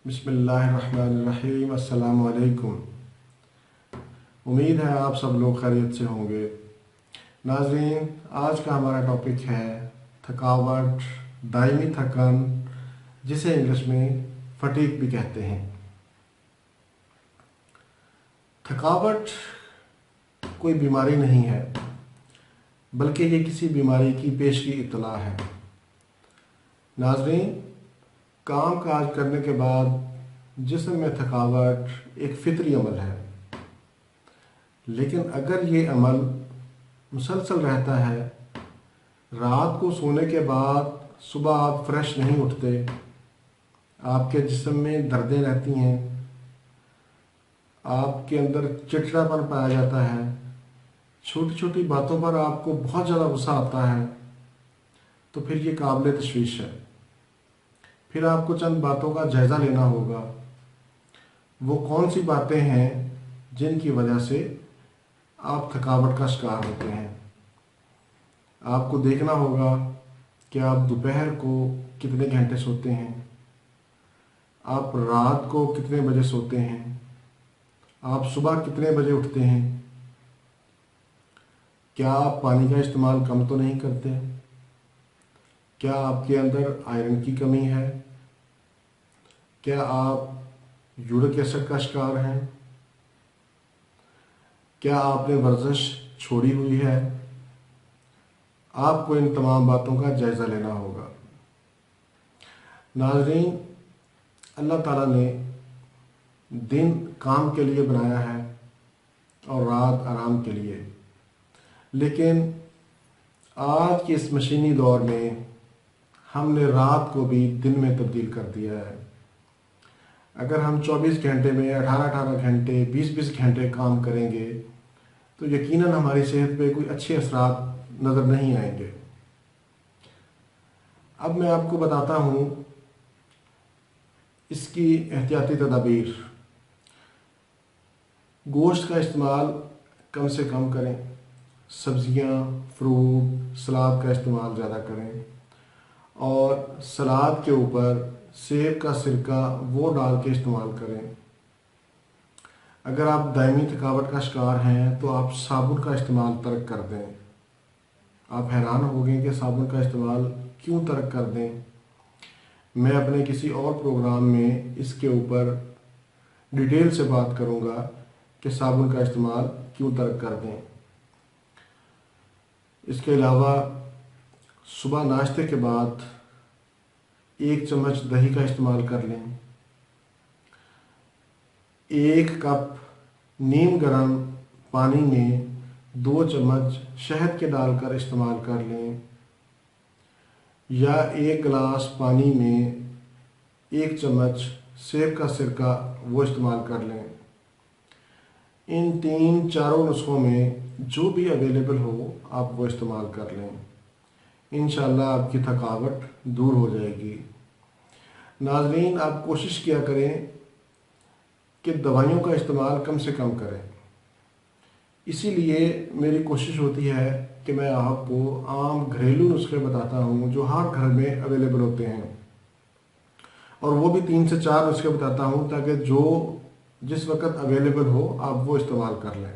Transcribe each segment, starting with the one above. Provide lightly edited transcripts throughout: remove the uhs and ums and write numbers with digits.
बिस्मिल्लाहिर्रहमानिर्रहीम। अस्सलाम वालेकुम। उम्मीद है आप सब लोग खैरियत से होंगे। नाज़रीन, आज का हमारा टॉपिक है थकावट, दायमी थकन, जिसे इंग्लिश में फटीग भी कहते हैं। थकावट कोई बीमारी नहीं है, बल्कि ये किसी बीमारी की पेशगी इत्तला है। नाज़रीन, काम काज करने के बाद जिस्म में थकावट एक फितरी अमल है, लेकिन अगर ये अमल मुसलसल रहता है, रात को सोने के बाद सुबह आप फ्रेश नहीं उठते, आपके जिस्म में दर्दें रहती हैं, आपके अंदर चिड़चिड़ापन पाया जाता है, छोटी छोटी बातों पर आपको बहुत ज़्यादा गुस्सा आता है, तो फिर ये काबिल तशवीश है। फिर आपको चंद बातों का जायज़ा लेना होगा। वो कौन सी बातें हैं जिनकी वजह से आप थकावट का शिकार होते हैं। आपको देखना होगा कि आप दोपहर को कितने घंटे सोते हैं, आप रात को कितने बजे सोते हैं, आप सुबह कितने बजे उठते हैं। क्या आप पानी का इस्तेमाल कम तो नहीं करते? क्या आपके अंदर आयरन की कमी है? क्या आप यूरिक एसिड का शिकार हैं? क्या आपने वर्जिश छोड़ी हुई है? आपको इन तमाम बातों का जायज़ा लेना होगा। नाज़रीन, अल्लाह ताला ने दिन काम के लिए बनाया है और रात आराम के लिए, लेकिन आज के इस मशीनी दौर में हमने रात को भी दिन में तब्दील कर दिया है। अगर हम 24 घंटे में 18-18 घंटे 20-20 घंटे काम करेंगे तो यकीनन हमारी सेहत पे कोई अच्छे असरात नज़र नहीं आएंगे। अब मैं आपको बताता हूँ इसकी एहतियाती तदाबीर। गोश्त का इस्तेमाल कम से कम करें, सब्ज़ियाँ, फ्रूट, सलाद का इस्तेमाल ज़्यादा करें, और सलाद के ऊपर सेब का सिरका वो डाल के इस्तेमाल करें। अगर आप दायमी थकावट का शिकार हैं तो आप साबुन का इस्तेमाल तर्क कर दें। आप हैरान होंगे कि साबुन का इस्तेमाल क्यों तर्क कर दें। मैं अपने किसी और प्रोग्राम में इसके ऊपर डिटेल से बात करूंगा कि साबुन का इस्तेमाल क्यों तर्क कर दें। इसके अलावा सुबह नाश्ते के बाद 1 चम्मच दही का इस्तेमाल कर लें। 1 कप नीम गर्म पानी में 2 चम्मच शहद के डालकर इस्तेमाल कर लें, या 1 गिलास पानी में 1 चम्मच सेब का सिरका वो इस्तेमाल कर लें। इन 3-4 नुस्खों में जो भी अवेलेबल हो आप वो इस्तेमाल कर लें। इंशाअल्लाह आपकी थकावट दूर हो जाएगी। नाज़रीन, आप कोशिश किया करें कि दवाइयों का इस्तेमाल कम से कम करें। इसीलिए मेरी कोशिश होती है कि मैं आपको आम घरेलू नुस्खे बताता हूँ जो हर घर में अवेलेबल होते हैं, और वो भी 3 से 4 नुस्खे बताता हूँ ताकि जो जिस वक्त अवेलेबल हो आप वो इस्तेमाल कर लें।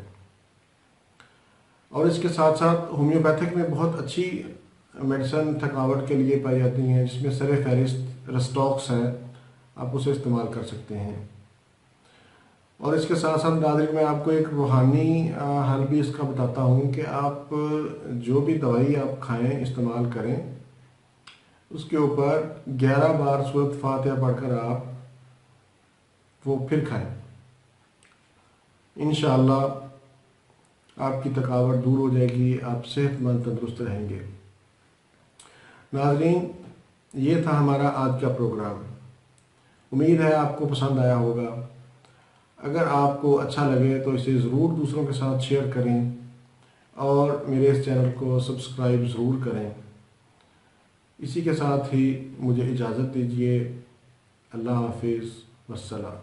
और इसके साथ साथ होम्योपैथिक में बहुत अच्छी मेडिसिन थकावट के लिए पाई जाती हैं, जिसमें सर फहरिस्त रेस्टॉक्स है, आप उसे इस्तेमाल कर सकते हैं। और इसके साथ साथ नाज़रीन, मैं आपको एक रूहानी हल भी इसका बताता हूँ कि आप जो भी दवाई आप खाएं, इस्तेमाल करें, उसके ऊपर 11 बार सूरत फातिहा पढ़कर आप वो फिर खाएं। इंशाअल्लाह आपकी थकावट दूर हो जाएगी, आप सेहतमंद तंदुरुस्त रहेंगे। नाज़रीन, ये था हमारा आज का प्रोग्राम। उम्मीद है आपको पसंद आया होगा। अगर आपको अच्छा लगे तो इसे ज़रूर दूसरों के साथ शेयर करें, और मेरे इस चैनल को सब्सक्राइब ज़रूर करें। इसी के साथ ही मुझे इजाज़त दीजिए। अल्लाह हाफिज़, वस्सलाम।